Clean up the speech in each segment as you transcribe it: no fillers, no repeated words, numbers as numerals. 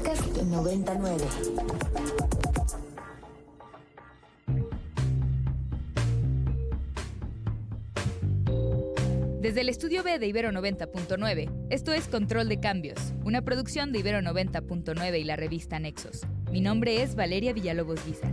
Podcast 99. Desde el estudio B de Ibero 90.9, esto es Control de Cambios, una producción de Ibero 90.9 y la revista Nexos. Mi nombre es Valeria Villalobos Guizar.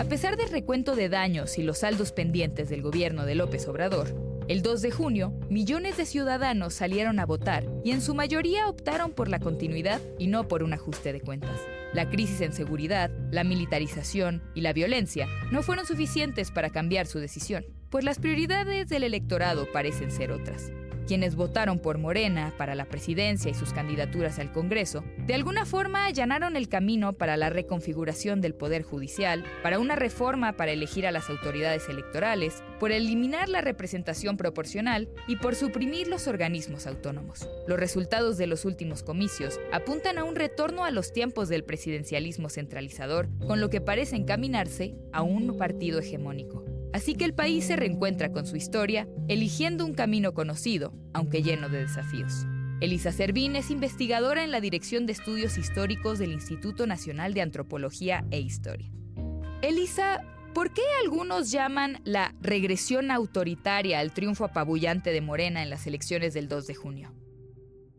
A pesar del recuento de daños y los saldos pendientes del gobierno de López Obrador, el 2 de junio, millones de ciudadanos salieron a votar y en su mayoría optaron por la continuidad y no por un ajuste de cuentas. La crisis en seguridad, la militarización y la violencia no fueron suficientes para cambiar su decisión, pues las prioridades del electorado parecen ser otras. Quienes votaron por Morena para la presidencia y sus candidaturas al Congreso, de alguna forma allanaron el camino para la reconfiguración del Poder Judicial, para una reforma para elegir a las autoridades electorales, por eliminar la representación proporcional y por suprimir los organismos autónomos. Los resultados de los últimos comicios apuntan a un retorno a los tiempos del presidencialismo centralizador, con lo que parece encaminarse a un partido hegemónico. Así que el país se reencuentra con su historia, eligiendo un camino conocido, aunque lleno de desafíos. Elisa Servín es investigadora en la Dirección de Estudios Históricos del Instituto Nacional de Antropología e Historia. Elisa, ¿por qué algunos llaman la regresión autoritaria al triunfo apabullante de Morena en las elecciones del 2 de junio?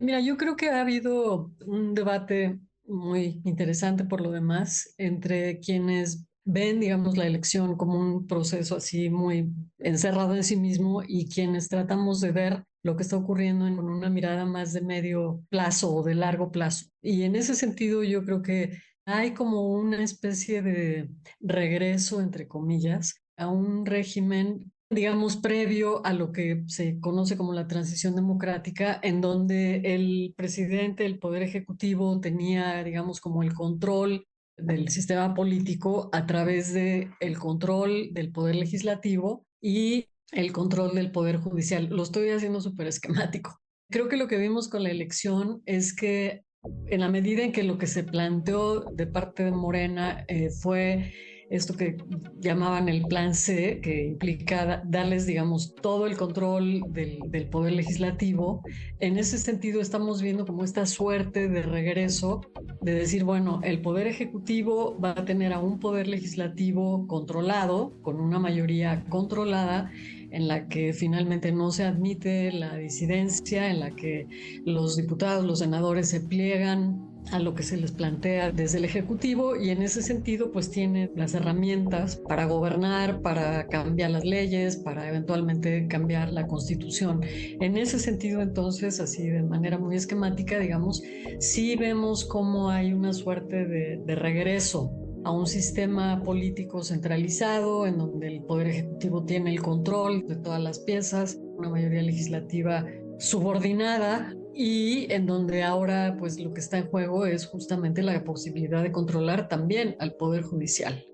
Mira, yo creo que ha habido un debate muy interesante por lo demás entre quienes ven, digamos, la elección como un proceso así muy encerrado en sí mismo y quienes tratamos de ver lo que está ocurriendo con una mirada más de medio plazo o de largo plazo. Y en ese sentido yo creo que hay como una especie de regreso, entre comillas, a un régimen, digamos, previo a lo que se conoce como la transición democrática, en donde el presidente, el poder ejecutivo tenía, digamos, como el control del sistema político a través de el control del poder legislativo y el control del poder judicial. Lo estoy haciendo súper esquemático. Creo que lo que vimos con la elección es que en la medida en que lo que se planteó de parte de Morena fue esto que llamaban el plan C, que implica darles, digamos, todo el control del poder legislativo. En ese sentido estamos viendo como esta suerte de regreso, de decir, bueno, el poder ejecutivo va a tener a un poder legislativo controlado, con una mayoría controlada, en la que finalmente no se admite la disidencia, en la que los diputados, los senadores se pliegan a lo que se les plantea desde el Ejecutivo y en ese sentido pues tiene las herramientas para gobernar, para cambiar las leyes, para eventualmente cambiar la Constitución. En ese sentido entonces, así de manera muy esquemática, digamos, sí vemos cómo hay una suerte de regreso a un sistema político centralizado en donde el Poder Ejecutivo tiene el control de todas las piezas, una mayoría legislativa subordinada y en donde ahora pues lo que está en juego es justamente la posibilidad de controlar también al Poder Judicial.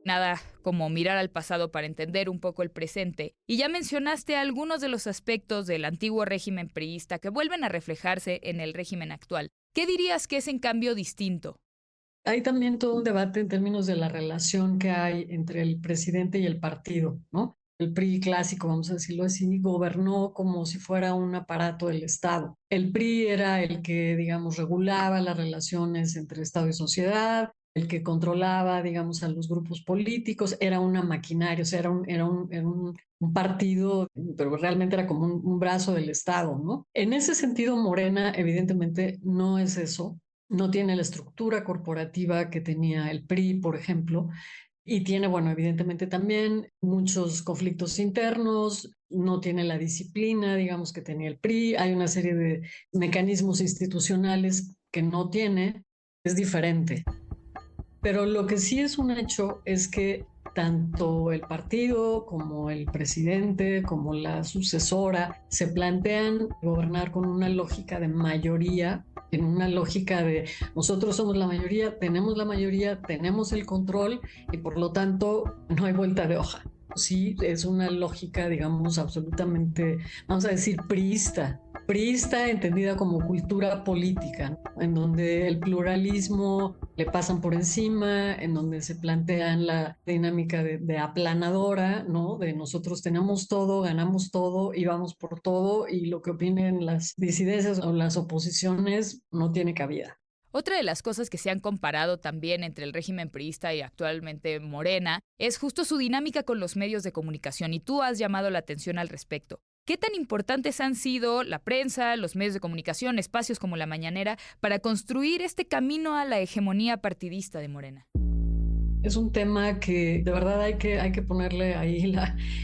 Nada como mirar al pasado para entender un poco el presente. Y ya mencionaste algunos de los aspectos del antiguo régimen priista que vuelven a reflejarse en el régimen actual. ¿Qué dirías que es en cambio distinto? Hay también todo un debate en términos de la relación que hay entre el presidente y el partido, ¿no? El PRI clásico, vamos a decirlo así, gobernó como si fuera un aparato del Estado. El PRI era el que, digamos, regulaba las relaciones entre Estado y sociedad, el que controlaba, digamos, a los grupos políticos, era una maquinaria, o sea, era un partido, pero realmente era como un brazo del Estado, ¿no? En ese sentido, Morena evidentemente no es eso. No tiene la estructura corporativa que tenía el PRI, por ejemplo, y tiene, bueno, evidentemente también muchos conflictos internos, no tiene la disciplina, digamos, que tenía el PRI, hay una serie de mecanismos institucionales que no tiene, es diferente. Pero lo que sí es un hecho es que tanto el partido como el presidente, como la sucesora, se plantean gobernar con una lógica de mayoría, en una lógica de nosotros somos la mayoría, tenemos el control y por lo tanto no hay vuelta de hoja. Sí, es una lógica, digamos, absolutamente, vamos a decir, priista priista entendida como cultura política, en donde el pluralismo le pasan por encima, en donde se plantean la dinámica de aplanadora, ¿no? De nosotros tenemos todo, ganamos todo y vamos por todo, y lo que opinen las disidencias o las oposiciones no tiene cabida. Otra de las cosas que se han comparado también entre el régimen priista y actualmente Morena es justo su dinámica con los medios de comunicación, y tú has llamado la atención al respecto. ¿Qué tan importantes han sido la prensa, los medios de comunicación, espacios como La Mañanera para construir este camino a la hegemonía partidista de Morena? Es un tema que de verdad hay que ponerle ahí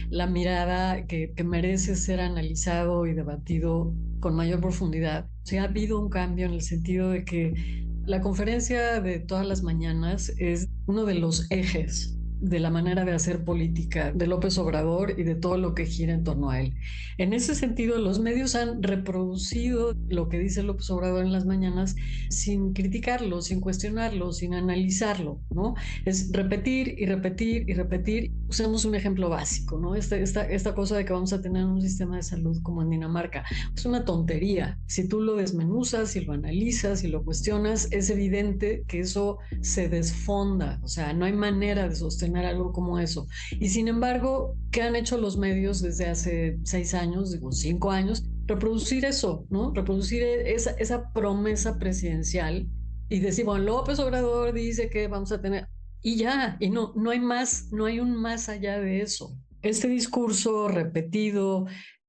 la mirada que merece ser analizado y debatido con mayor profundidad. O sea, ha habido un cambio en el sentido de que la conferencia de todas las mañanas es uno de los ejes de la manera de hacer política de López Obrador y de todo lo que gira en torno a él. En ese sentido, los medios han reproducido lo que dice López Obrador en las mañanas sin criticarlo, sin cuestionarlo, sin analizarlo, ¿no? Es repetir y repetir y repetir. Usemos un ejemplo básico, ¿no? Esta cosa de que vamos a tener un sistema de salud como en Dinamarca. Es una tontería. Si tú lo desmenuzas, si lo analizas, si lo cuestionas, es evidente que eso se desfonda. O sea, no hay manera de sostener algo como eso. Y sin embargo, ¿qué han hecho los medios desde hace 6 años, digo 5 años? Reproducir eso, ¿no? Reproducir esa promesa presidencial y decir, bueno, López Obrador dice que vamos a tener, y ya, y no hay más, no hay un más allá de eso. Este discurso repetido,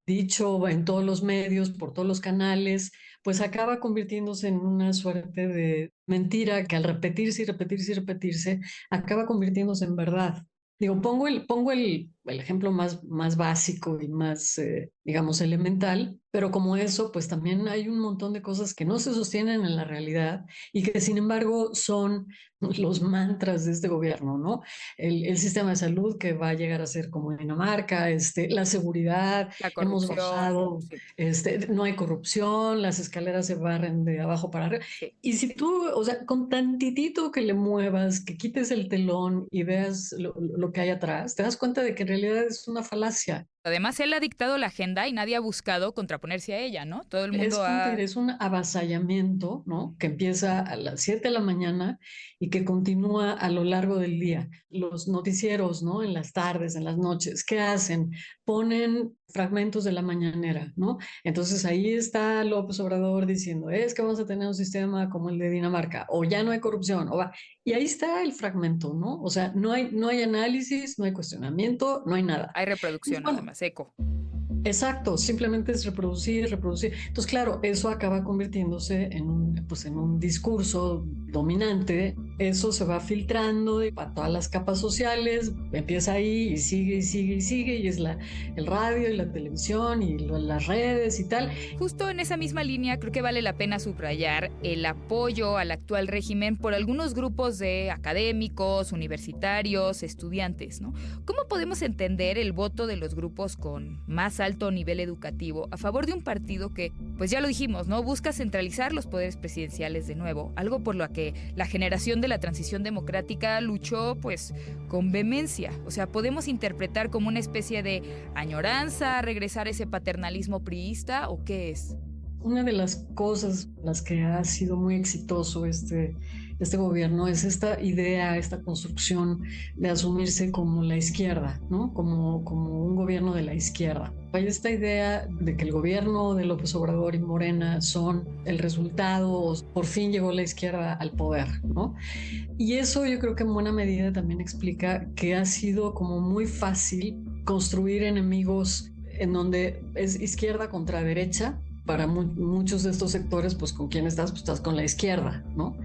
dicho en todos los medios, por todos los canales, pues acaba convirtiéndose en una suerte de mentira que al repetirse y repetirse y repetirse, acaba convirtiéndose en verdad. Digo, pongo el ejemplo más básico y más, digamos, elemental, pero como eso, pues también hay un montón de cosas que no se sostienen en la realidad y que sin embargo son los mantras de este gobierno, ¿no? El sistema de salud que va a llegar a ser como en Dinamarca, la seguridad, La hemos corrupción, bajado, sí, no hay corrupción, las escaleras se barren de abajo para arriba. sí. Y si tú, o sea, con tantitito que le muevas, que quites el telón y veas lo que hay atrás, te das cuenta de que en realidad es una falacia. Además, él ha dictado la agenda y nadie ha buscado contraponerse a ella, ¿no? Todo el mundo ha... Es un avasallamiento, ¿no? Que empieza a las 7 de la mañana y que continúa a lo largo del día. Los noticieros, ¿no? En las tardes, en las noches, ¿qué hacen? Ponen fragmentos de la mañanera, ¿no? Entonces ahí está López Obrador diciendo, es que vamos a tener un sistema como el de Dinamarca, o ya no hay corrupción, o va. Y ahí está el fragmento, ¿no? O sea, no hay análisis, no hay cuestionamiento, no hay nada. Hay Entonces, reproducción, bueno, además, eco. exacto, simplemente es reproducir, reproducir. Entonces, claro, eso acaba convirtiéndose en un discurso dominante. Eso se va filtrando a todas las capas sociales, empieza ahí y sigue y sigue y sigue, y es el radio y la televisión y las redes y tal. Justo en esa misma línea, creo que vale la pena subrayar el apoyo al actual régimen por algunos grupos de académicos, universitarios, estudiantes, ¿no? ¿Cómo podemos entender el voto de los grupos con más alto nivel educativo a favor de un partido que, pues ya lo dijimos, ¿no? Busca centralizar los poderes presidenciales de nuevo, algo por lo que la generación de la transición democrática luchó, pues, con vehemencia? O sea, ¿podemos interpretar como una especie de añoranza a regresar a ese paternalismo priista o qué es? Una de las cosas las que ha sido muy exitoso este gobierno es esta idea, esta construcción de asumirse como la izquierda, ¿no? Como un gobierno de la izquierda. Hay esta idea de que el gobierno de López Obrador y Morena son el resultado, por fin llegó la izquierda al poder, ¿no? Y eso yo creo que en buena medida también explica que ha sido como muy fácil construir enemigos en donde es izquierda contra derecha. Para muchos de estos sectores, pues con quién estás, pues estás con la izquierda, ¿no?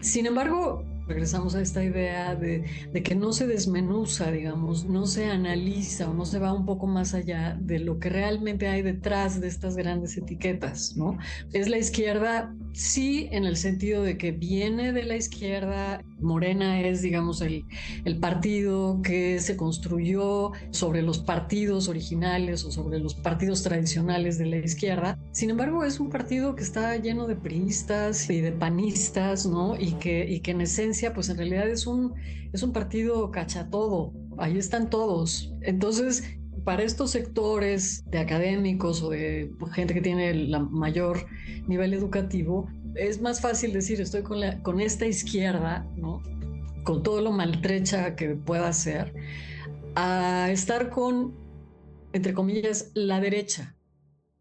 Sin embargo, regresamos a esta idea de que no se desmenuza, digamos, no se analiza o no se va un poco más allá de lo que realmente hay detrás de estas grandes etiquetas, ¿no? Es la izquierda, sí, en el sentido de que viene de la izquierda. Morena es, digamos, el partido que se construyó sobre los partidos originales o sobre los partidos tradicionales de la izquierda. Sin embargo, es un partido que está lleno de priistas y de panistas, ¿no? Y que en esencia, pues en realidad es un partido cachatodo. Ahí están todos. Entonces, para estos sectores de académicos o de gente que tiene el mayor nivel educativo, es más fácil decir estoy con esta izquierda, ¿no? Con todo lo maltrecha que pueda ser, a estar con, entre comillas, la derecha.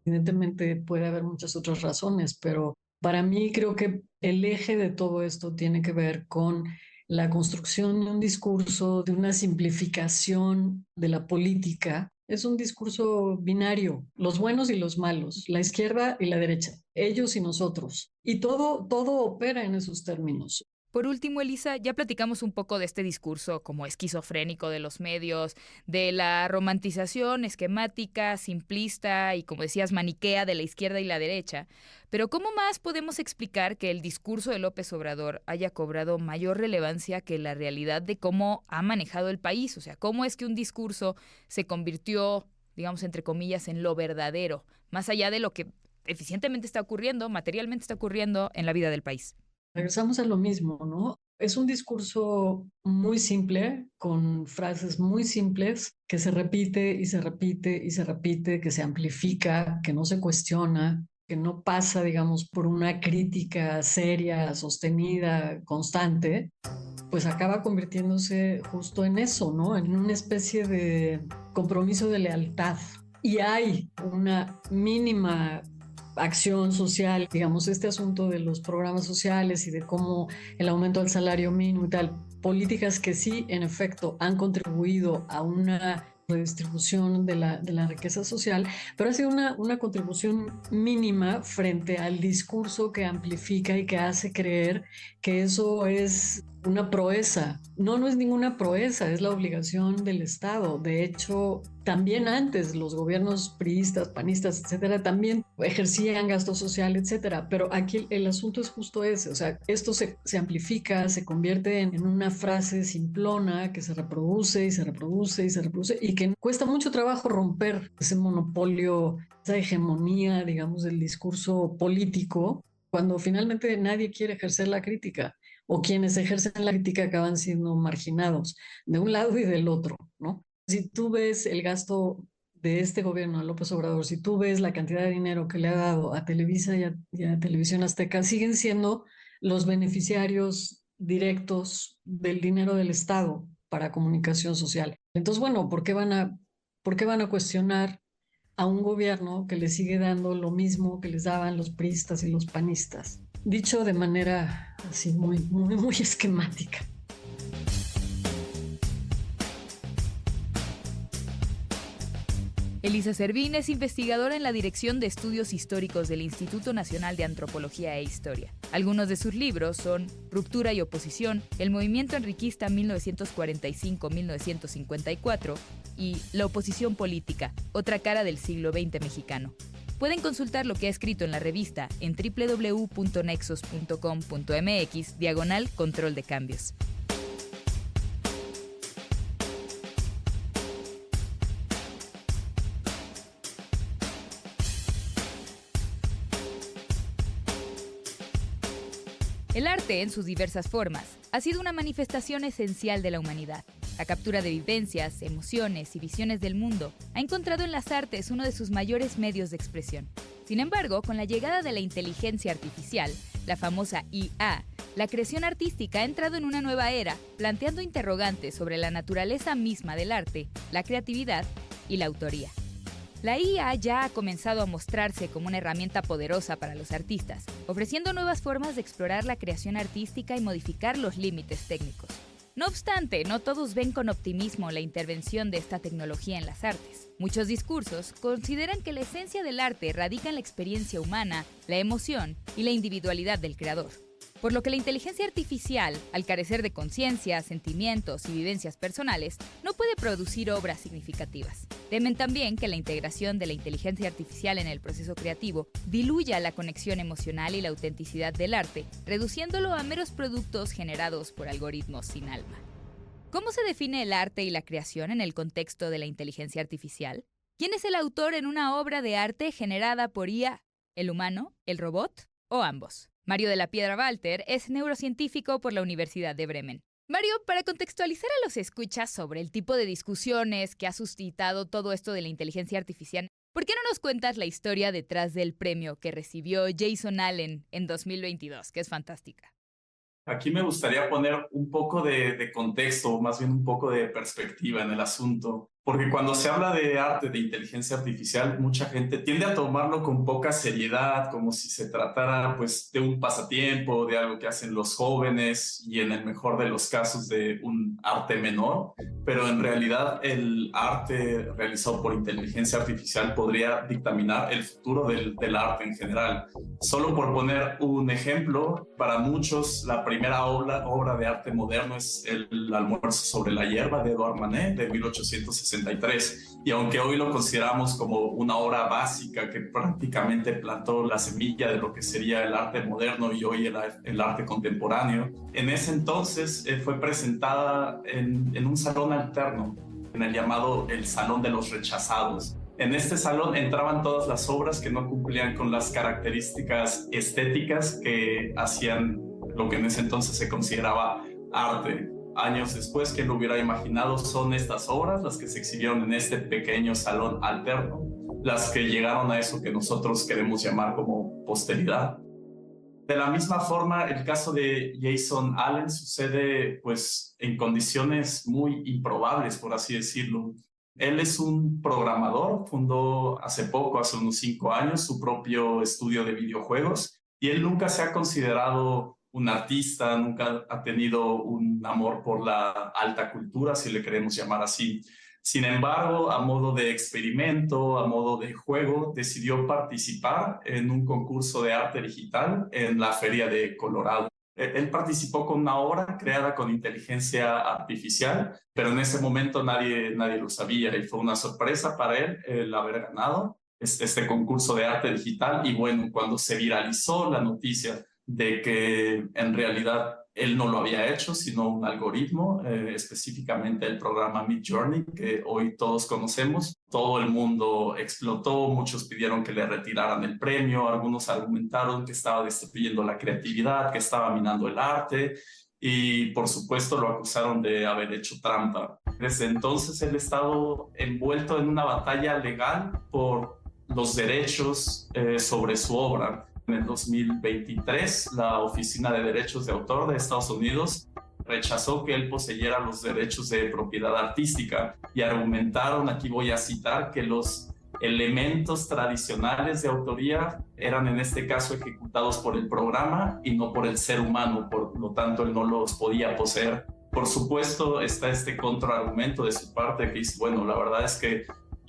Evidentemente puede haber muchas otras razones, pero para mí creo que el eje de todo esto tiene que ver con la construcción de un discurso, de una simplificación de la política. Es un discurso binario, los buenos y los malos, la izquierda y la derecha, ellos y nosotros. Y todo opera en esos términos. Por último, Elisa, ya platicamos un poco de este discurso como esquizofrénico de los medios, de la romantización esquemática, simplista y, como decías, maniquea de la izquierda y la derecha. Pero ¿cómo más podemos explicar que el discurso de López Obrador haya cobrado mayor relevancia que la realidad de cómo ha manejado el país? O sea, ¿cómo es que un discurso se convirtió, digamos, entre comillas, en lo verdadero, más allá de lo que eficientemente está ocurriendo, materialmente está ocurriendo en la vida del país? Regresamos a lo mismo, ¿no? Es un discurso muy simple, con frases muy simples, que se repite y se repite y se repite, que se amplifica, que no se cuestiona, que no pasa, digamos, por una crítica seria, sostenida, constante, pues acaba convirtiéndose justo en eso, ¿no? En una especie de compromiso de lealtad. Y hay una mínima acción social, digamos, este asunto de los programas sociales y de cómo el aumento del salario mínimo y tal, políticas que sí, en efecto, han contribuido a una redistribución de la riqueza social, pero ha sido una contribución mínima frente al discurso que amplifica y que hace creer que eso es una proeza. No, no es ninguna proeza, es la obligación del Estado. De hecho, también antes los gobiernos priistas, panistas, etcétera, también ejercían gasto social, etcétera. Pero aquí el asunto es justo ese. O sea, esto se amplifica, se convierte en una frase simplona que se reproduce y se reproduce y se reproduce y que cuesta mucho trabajo romper ese monopolio, esa hegemonía, digamos, del discurso político, cuando finalmente nadie quiere ejercer la crítica o quienes ejercen la crítica acaban siendo marginados de un lado y del otro, ¿no? Si tú ves el gasto de este gobierno, de López Obrador, si tú ves la cantidad de dinero que le ha dado a Televisa y a Televisión Azteca, siguen siendo los beneficiarios directos del dinero del Estado para comunicación social. Entonces, bueno, por qué van a cuestionar a un gobierno que le sigue dando lo mismo que les daban los priistas y los panistas? Dicho de manera así muy esquemática. Elisa Servín es investigadora en la Dirección de Estudios Históricos del Instituto Nacional de Antropología e Historia. Algunos de sus libros son Ruptura y Oposición, El Movimiento Enriquista 1945-1954 y La Oposición Política, Otra Cara del Siglo XX Mexicano. Pueden consultar lo que ha escrito en la revista en www.nexos.com.mx/control de cambios. El arte, en sus diversas formas, ha sido una manifestación esencial de la humanidad. La captura de vivencias, emociones y visiones del mundo ha encontrado en las artes uno de sus mayores medios de expresión. Sin embargo, con la llegada de la inteligencia artificial, la famosa IA, la creación artística ha entrado en una nueva era, planteando interrogantes sobre la naturaleza misma del arte, la creatividad y la autoría. La IA ya ha comenzado a mostrarse como una herramienta poderosa para los artistas, ofreciendo nuevas formas de explorar la creación artística y modificar los límites técnicos. No obstante, no todos ven con optimismo la intervención de esta tecnología en las artes. Muchos discursos consideran que la esencia del arte radica en la experiencia humana, la emoción y la individualidad del creador. Por lo que la inteligencia artificial, al carecer de conciencia, sentimientos y vivencias personales, no puede producir obras significativas. Temen también que la integración de la inteligencia artificial en el proceso creativo diluya la conexión emocional y la autenticidad del arte, reduciéndolo a meros productos generados por algoritmos sin alma. ¿Cómo se define el arte y la creación en el contexto de la inteligencia artificial? ¿Quién es el autor en una obra de arte generada por IA? ¿El humano? ¿El robot? ¿O ambos? Mario de la Piedra Walter es neurocientífico por la Universidad de Bremen. Mario, para contextualizar a los escuchas sobre el tipo de discusiones que ha suscitado todo esto de la inteligencia artificial, ¿por qué no nos cuentas la historia detrás del premio que recibió Jason Allen en 2022, que es fantástica? Aquí me gustaría poner un poco de contexto, o más bien un poco de perspectiva en el asunto, porque cuando se habla de arte, de inteligencia artificial, mucha gente tiende a tomarlo con poca seriedad, como si se tratara pues de un pasatiempo, de algo que hacen los jóvenes y en el mejor de los casos de un arte menor, pero en realidad el arte realizado por inteligencia artificial podría dictaminar el futuro del arte en general. Solo por poner un ejemplo, para muchos la primera obra de arte moderno es El almuerzo sobre la hierba de Edouard Manet de 1863. Y aunque hoy lo consideramos como una obra básica que prácticamente plantó la semilla de lo que sería el arte moderno y hoy el arte contemporáneo, en ese entonces fue presentada en un salón alterno, en el llamado el Salón de los Rechazados. En este salón entraban todas las obras que no cumplían con las características estéticas que hacían lo que en ese entonces se consideraba arte. Años después, ¿quién lo hubiera imaginado? Son estas obras las que se exhibieron en este pequeño salón alterno, las que llegaron a eso que nosotros queremos llamar como posteridad. De la misma forma, el caso de Jason Allen sucede pues en condiciones muy improbables, por así decirlo. Él es un programador, fundó hace poco, hace unos 5 años, su propio estudio de videojuegos y él nunca se ha considerado un artista, nunca ha tenido un amor por la alta cultura, si le queremos llamar así. Sin embargo, a modo de experimento, a modo de juego, decidió participar en un concurso de arte digital en la Feria de Colorado. Él participó con una obra creada con inteligencia artificial, pero en ese momento nadie lo sabía y fue una sorpresa para él el haber ganado este concurso de arte digital. Y bueno, cuando se viralizó la noticia de que en realidad él no lo había hecho, sino un algoritmo, específicamente el programa Midjourney, que hoy todos conocemos. Todo el mundo explotó, muchos pidieron que le retiraran el premio, algunos argumentaron que estaba destruyendo la creatividad, que estaba minando el arte, y por supuesto lo acusaron de haber hecho trampa. Desde entonces él ha estado envuelto en una batalla legal por los derechos sobre su obra. En el 2023, la Oficina de Derechos de Autor de Estados Unidos rechazó que él poseyera los derechos de propiedad artística y argumentaron, aquí voy a citar, que los elementos tradicionales de autoría eran en este caso ejecutados por el programa y no por el ser humano, por lo tanto él no los podía poseer. Por supuesto está este contraargumento de su parte que dice, bueno, la verdad es que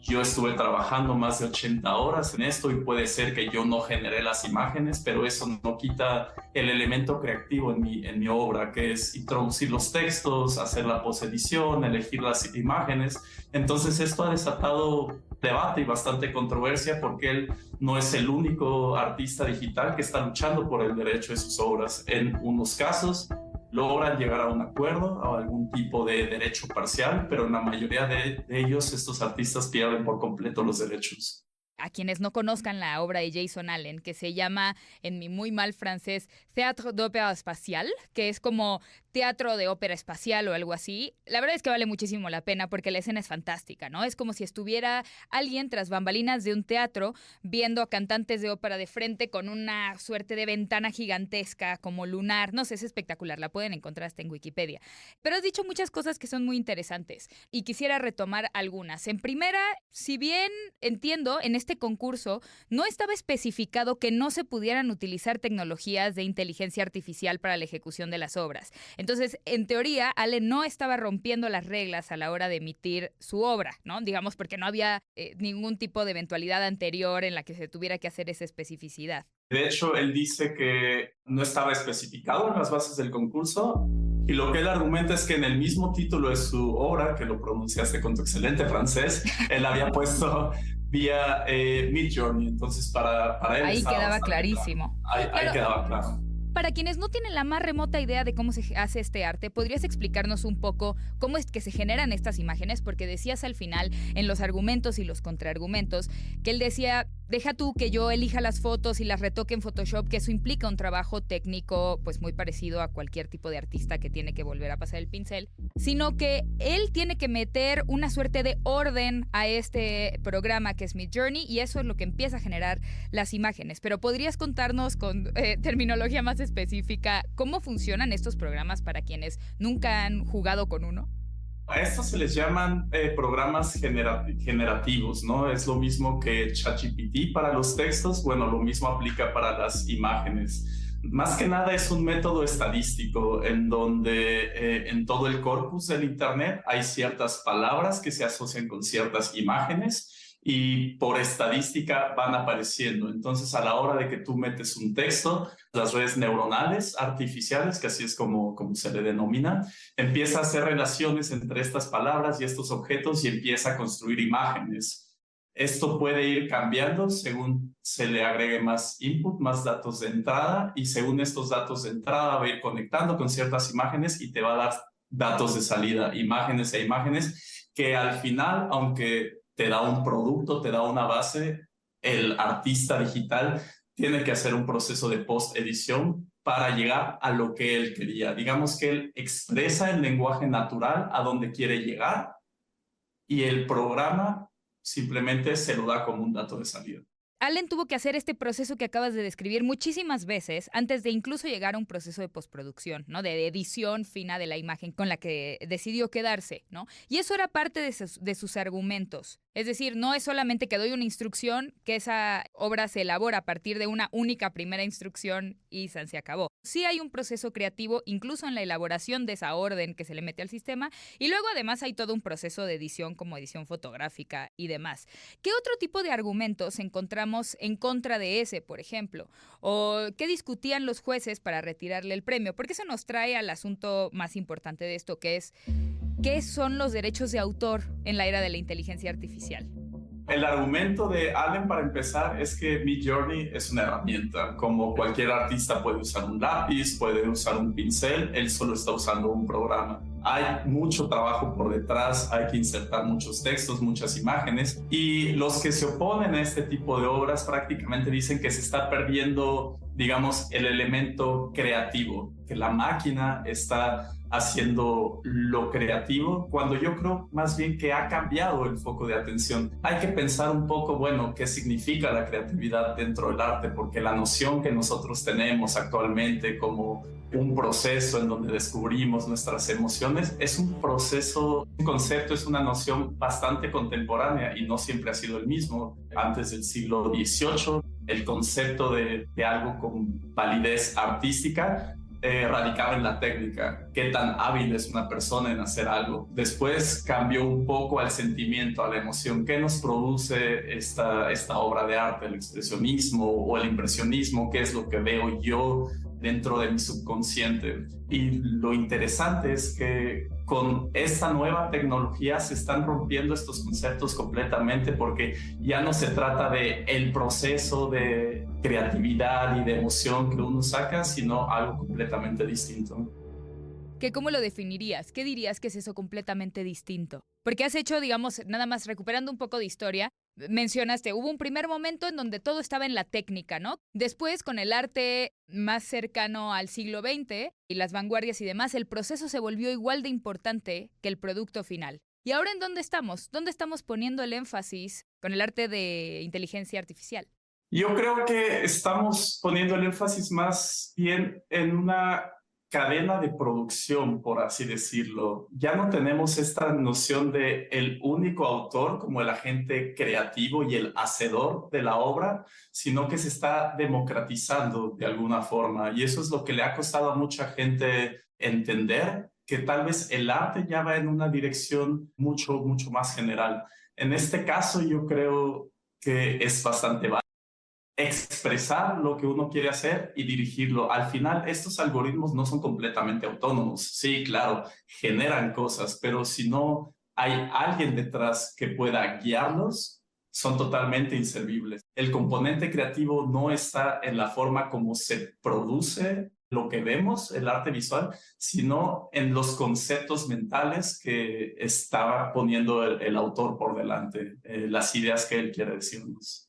yo estuve trabajando más de 80 horas en esto y puede ser que yo no generé las imágenes, pero eso no quita el elemento creativo en mi obra, que es introducir los textos, hacer la posedición, elegir las imágenes. Entonces esto ha desatado debate y bastante controversia porque él no es el único artista digital que está luchando por el derecho de sus obras. En unos casos logran llegar a un acuerdo, a algún tipo de derecho parcial, pero en la mayoría de ellos, estos artistas pierden por completo los derechos. A quienes no conozcan la obra de Jason Allen, que se llama, en mi muy mal francés, Théâtre d'Opéra Spatial, que es como teatro de ópera espacial o algo así, la verdad es que vale muchísimo la pena porque la escena es fantástica, ¿no? Es como si estuviera alguien tras bambalinas de un teatro viendo a cantantes de ópera de frente con una suerte de ventana gigantesca como lunar. No sé, es espectacular, la pueden encontrar hasta en Wikipedia. Pero has dicho muchas cosas que son muy interesantes y quisiera retomar algunas. En primera, si bien entiendo, en este concurso no estaba especificado que no se pudieran utilizar tecnologías de inteligencia artificial para la ejecución de las obras. Entonces, en teoría, Allen no estaba rompiendo las reglas a la hora de emitir su obra, ¿no? Digamos, porque no había ningún tipo de eventualidad anterior en la que se tuviera que hacer esa especificidad. De hecho, él dice que no estaba especificado en las bases del concurso y lo que él argumenta es que en el mismo título de su obra, que lo pronunciaste con tu excelente francés, él había puesto vía Midjourney. Entonces, para él ahí quedaba clarísimo. Claro. Ahí quedaba claro. Para quienes no tienen la más remota idea de cómo se hace este arte, ¿podrías explicarnos un poco cómo es que se generan estas imágenes? Porque decías al final, en los argumentos y los contraargumentos, que él decía, Deja tú que yo elija las fotos y las retoque en Photoshop, que eso implica un trabajo técnico pues muy parecido a cualquier tipo de artista que tiene que volver a pasar el pincel, sino que él tiene que meter una suerte de orden a este programa que es Midjourney, y eso es lo que empieza a generar las imágenes. Pero ¿podrías contarnos con terminología más específica cómo funcionan estos programas para quienes nunca han jugado con uno? A estos se les llaman programas generativos, ¿no? Es lo mismo que ChatGPT para los textos, bueno, lo mismo aplica para las imágenes. Más que nada es un método estadístico en donde en todo el corpus del Internet hay ciertas palabras que se asocian con ciertas imágenes y por estadística van apareciendo. Entonces, a la hora de que tú metes un texto, las redes neuronales artificiales, que así es como se le denomina, empieza a hacer relaciones entre estas palabras y estos objetos y empieza a construir imágenes. Esto puede ir cambiando según se le agregue más input, más datos de entrada, y según estos datos de entrada va a ir conectando con ciertas imágenes y te va a dar datos de salida, imágenes e imágenes, que al final, aunque te da un producto, te da una base, el artista digital tiene que hacer un proceso de post-edición para llegar a lo que él quería. Digamos que él expresa el lenguaje natural a donde quiere llegar y el programa simplemente se lo da como un dato de salida. Allen tuvo que hacer este proceso que acabas de describir muchísimas veces antes de incluso llegar a un proceso de postproducción, ¿no? De edición fina de la imagen con la que decidió quedarse, ¿no? Y eso era parte de sus argumentos. Es decir, no es solamente que doy una instrucción, que esa obra se elabora a partir de una única primera instrucción y se acabó. Sí hay un proceso creativo, incluso en la elaboración de esa orden que se le mete al sistema, y luego además hay todo un proceso de edición como edición fotográfica y demás. ¿Qué otro tipo de argumentos encontramos en contra de ese, por ejemplo? ¿O qué discutían los jueces para retirarle el premio? Porque eso nos trae al asunto más importante de esto, que es ¿qué son los derechos de autor en la era de la inteligencia artificial? El argumento de Allen, para empezar, es que Midjourney es una herramienta. Como cualquier artista puede usar un lápiz, puede usar un pincel, él solo está usando un programa. Hay mucho trabajo por detrás, hay que insertar muchos textos, muchas imágenes, y los que se oponen a este tipo de obras prácticamente dicen que se está perdiendo, digamos, el elemento creativo, que la máquina está haciendo lo creativo, cuando yo creo más bien que ha cambiado el foco de atención. Hay que pensar un poco, bueno, qué significa la creatividad dentro del arte, porque la noción que nosotros tenemos actualmente como un proceso en donde descubrimos nuestras emociones es un proceso, un concepto, es una noción bastante contemporánea y no siempre ha sido el mismo. Antes del siglo XVIII, el concepto de algo con validez artística radicaba en la técnica, qué tan hábil es una persona en hacer algo. Después cambió un poco al sentimiento, a la emoción. ¿Qué nos produce esta obra de arte? El expresionismo o el impresionismo, ¿qué es lo que veo yo dentro de mi subconsciente? Y lo interesante es que con esta nueva tecnología se están rompiendo estos conceptos completamente, porque ya no se trata de el proceso de creatividad y de emoción que uno saca, sino algo completamente distinto. ¿Cómo lo definirías? ¿Qué dirías que es eso completamente distinto? Porque has hecho, digamos, nada más recuperando un poco de historia, mencionaste, hubo un primer momento en donde todo estaba en la técnica, ¿no? Después, con el arte más cercano al siglo XX y las vanguardias y demás, el proceso se volvió igual de importante que el producto final. ¿Y ahora en dónde estamos? ¿Dónde estamos poniendo el énfasis con el arte de inteligencia artificial? Yo creo que estamos poniendo el énfasis más bien en una cadena de producción, por así decirlo. Ya no tenemos esta noción de el único autor como el agente creativo y el hacedor de la obra, sino que se está democratizando de alguna forma. Y eso es lo que le ha costado a mucha gente entender, que tal vez el arte ya va en una dirección mucho más general. En este caso, yo creo que es bastante válido expresar lo que uno quiere hacer y dirigirlo. Al final, estos algoritmos no son completamente autónomos. Sí, claro, generan cosas, pero si no hay alguien detrás que pueda guiarlos, son totalmente inservibles. El componente creativo no está en la forma como se produce lo que vemos, el arte visual, sino en los conceptos mentales que estaba poniendo el autor por delante, las ideas que él quiere decirnos.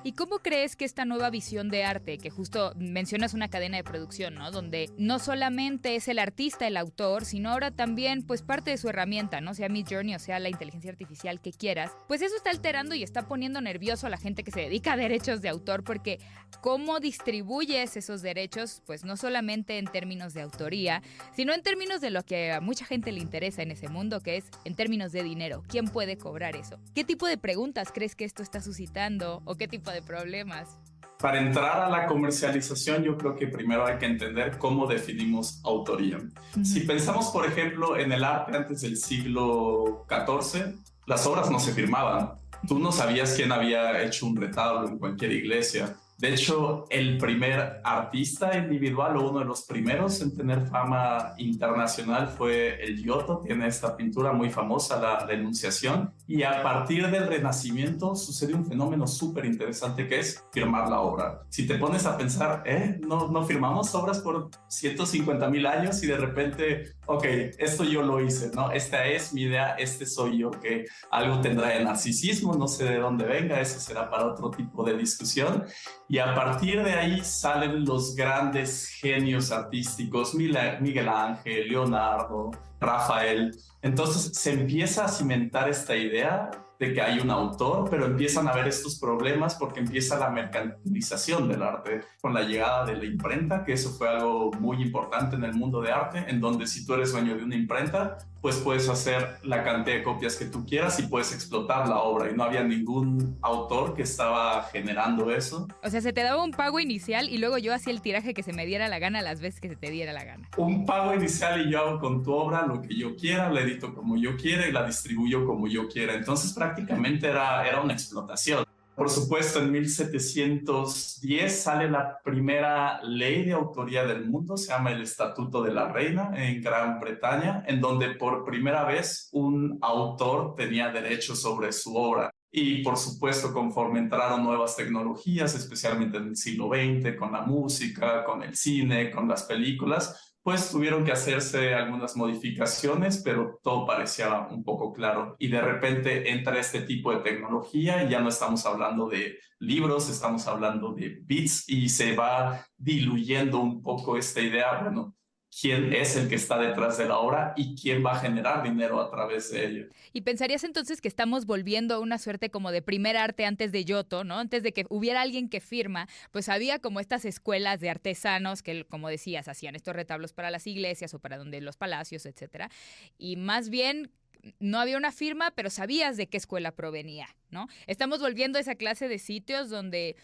¿Y cómo crees que esta nueva visión de arte, que justo mencionas una cadena de producción, ¿no? Donde no solamente es el artista el autor, sino ahora también pues parte de su herramienta, ¿no? Sea Midjourney o sea la inteligencia artificial que quieras, pues eso está alterando y está poniendo nervioso a la gente que se dedica a derechos de autor, porque cómo distribuyes esos derechos, pues no solamente en términos de autoría, sino en términos de lo que a mucha gente le interesa en ese mundo, que es en términos de dinero. ¿Quién puede cobrar eso? ¿Qué tipo de preguntas crees que esto está suscitando o qué tipo de problemas? Para entrar a la comercialización, yo creo que primero hay que entender cómo definimos autoría. Si pensamos, por ejemplo, en el arte antes del siglo XIV, las obras no se firmaban. Tú no sabías quién había hecho un retablo en cualquier iglesia. De hecho, el primer artista individual o uno de los primeros en tener fama internacional fue el Giotto. Tiene esta pintura muy famosa, la Enunciación. Y a partir del Renacimiento sucede un fenómeno súper interesante que es firmar la obra. Si te pones a pensar, no firmamos obras por 150,000 años y de repente, ok, esto yo lo hice, ¿no? Esta es mi idea, este soy yo, que algo tendrá de narcisismo, no sé de dónde venga, eso será para otro tipo de discusión. Y a partir de ahí salen los grandes genios artísticos, Miguel Ángel, Leonardo, Rafael. Entonces se empieza a cimentar esta idea de que hay un autor, pero empiezan a haber estos problemas porque empieza la mercantilización del arte con la llegada de la imprenta, que eso fue algo muy importante en el mundo de arte, en donde si tú eres dueño de una imprenta, pues puedes hacer la cantidad de copias que tú quieras y puedes explotar la obra, y no había ningún autor que estaba generando eso. O sea, se te daba un pago inicial y luego yo hacía el tiraje que se me diera la gana las veces que se te diera la gana. Un pago inicial y yo hago con tu obra lo que yo quiera, la edito como yo quiera y la distribuyo como yo quiera. Entonces prácticamente era una explotación. Por supuesto, en 1710 sale la primera ley de autoría del mundo, se llama el Estatuto de la Reina en Gran Bretaña, en donde por primera vez un autor tenía derechos sobre su obra. Y por supuesto, conforme entraron nuevas tecnologías, especialmente en el siglo XX, con la música, con el cine, con las películas, pues tuvieron que hacerse algunas modificaciones, pero todo parecía un poco claro. Y de repente entra este tipo de tecnología y ya no estamos hablando de libros, estamos hablando de bits y se va diluyendo un poco esta idea, bueno, quién es el que está detrás de la obra y quién va a generar dinero a través de ello. ¿Y pensarías entonces que estamos volviendo a una suerte como de primer arte antes de Giotto, ¿no? Antes de que hubiera alguien que firma, pues había como estas escuelas de artesanos que, como decías, hacían estos retablos para las iglesias o para donde los palacios, etcétera. Y más bien no había una firma, pero sabías de qué escuela provenía, ¿no? Estamos volviendo a esa clase de sitios donde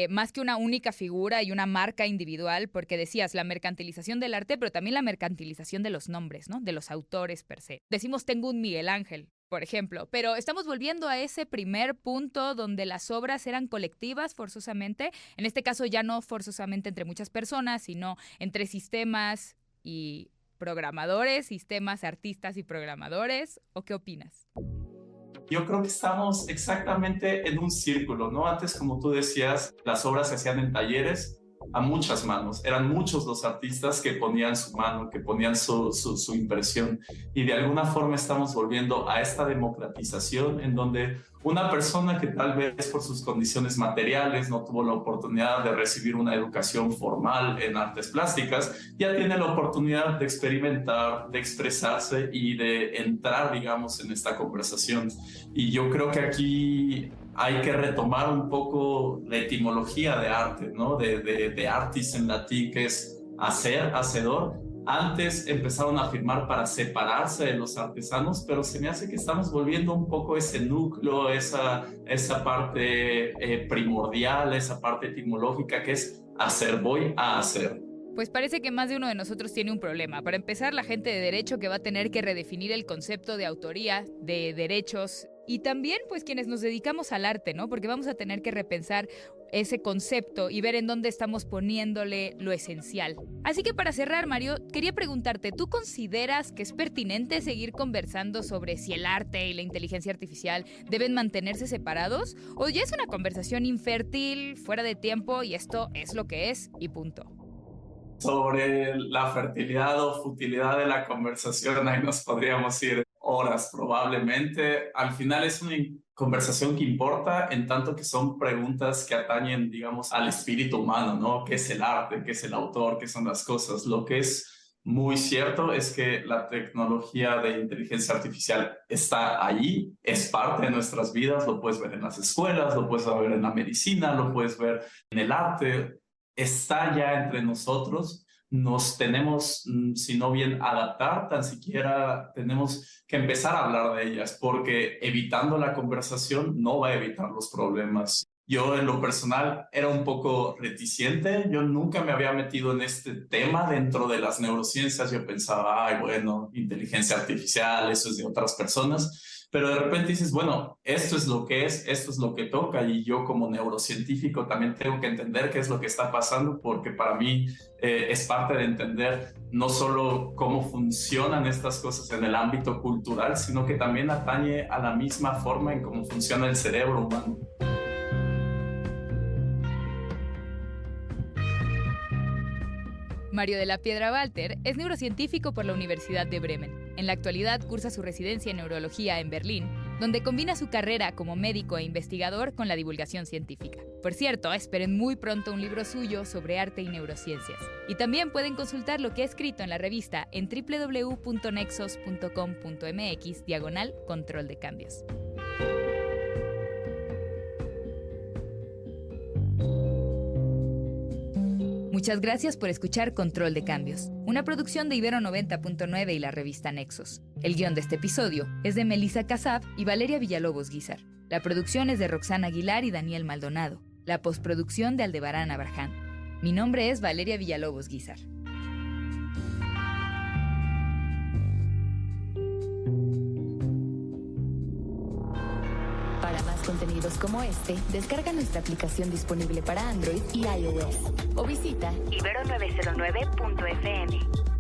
más que una única figura y una marca individual, porque decías la mercantilización del arte, pero también la mercantilización de los nombres, ¿no? De los autores per se. Decimos tengo un Miguel Ángel, por ejemplo, pero estamos volviendo a ese primer punto donde las obras eran colectivas forzosamente, en este caso ya no forzosamente entre muchas personas, sino entre sistemas y programadores, sistemas, artistas y programadores, ¿o qué opinas? Yo creo que estamos exactamente en un círculo, ¿no? Antes, como tú decías, las obras se hacían en talleres a muchas manos. Eran muchos los artistas que ponían su mano, que ponían su impresión. Y de alguna forma estamos volviendo a esta democratización en donde una persona que tal vez por sus condiciones materiales no tuvo la oportunidad de recibir una educación formal en artes plásticas, ya tiene la oportunidad de experimentar, de expresarse y de entrar, digamos, en esta conversación. Y yo creo que aquí hay que retomar un poco la etimología de arte, ¿no? De artis en latín, que es hacer, hacedor. Antes empezaron a firmar para separarse de los artesanos, pero se me hace que estamos volviendo un poco ese núcleo, esa parte primordial, esa parte etimológica que es hacer, voy a hacer. Pues parece que más de uno de nosotros tiene un problema. Para empezar, la gente de derecho que va a tener que redefinir el concepto de autoría, de derechos, y también pues quienes nos dedicamos al arte, ¿no? Porque vamos a tener que repensar ese concepto y ver en dónde estamos poniéndole lo esencial. Así que para cerrar, Mario, quería preguntarte, ¿tú consideras que es pertinente seguir conversando sobre si el arte y la inteligencia artificial deben mantenerse separados? ¿O ya es una conversación infértil, fuera de tiempo y esto es lo que es y punto? Sobre la fertilidad o futilidad de la conversación, ahí nos podríamos ir horas probablemente. Al final es una conversación que importa en tanto que son preguntas que atañen, digamos, al espíritu humano, ¿no? ¿Qué es el arte? ¿Qué es el autor? ¿Qué son las cosas? Lo que es muy cierto es que la tecnología de inteligencia artificial está ahí, es parte de nuestras vidas, lo puedes ver en las escuelas, lo puedes ver en la medicina, lo puedes ver en el arte, está ya entre nosotros. Nos tenemos, si no bien adaptar, tan siquiera tenemos que empezar a hablar de ellas, porque evitando la conversación no va a evitar los problemas. Yo en lo personal era un poco reticente, yo nunca me había metido en este tema dentro de las neurociencias, yo pensaba, ay, bueno, inteligencia artificial, eso es de otras personas, pero de repente dices, bueno, esto es lo que es, esto es lo que toca, y yo como neurocientífico también tengo que entender qué es lo que está pasando, porque para mí es parte de entender no solo cómo funcionan estas cosas en el ámbito cultural, sino que también atañe a la misma forma en cómo funciona el cerebro humano. Mario de la Piedra Walter es neurocientífico por la Universidad de Bremen. En la actualidad cursa su residencia en neurología en Berlín, donde combina su carrera como médico e investigador con la divulgación científica. Por cierto, esperen muy pronto un libro suyo sobre arte y neurociencias. Y también pueden consultar lo que ha escrito en la revista en www.nexos.com.mx/control de cambios. Muchas gracias por escuchar Control de Cambios, una producción de Ibero 90.9 y la revista Nexos. El guión de este episodio es de Melissa Casab y Valeria Villalobos Guizar. La producción es de Roxana Aguilar y Daniel Maldonado. La postproducción de Aldebarán Abraham. Mi nombre es Valeria Villalobos Guizar. Para más contenidos como este, descarga nuestra aplicación disponible para Android y iOS o visita ibero909.fm.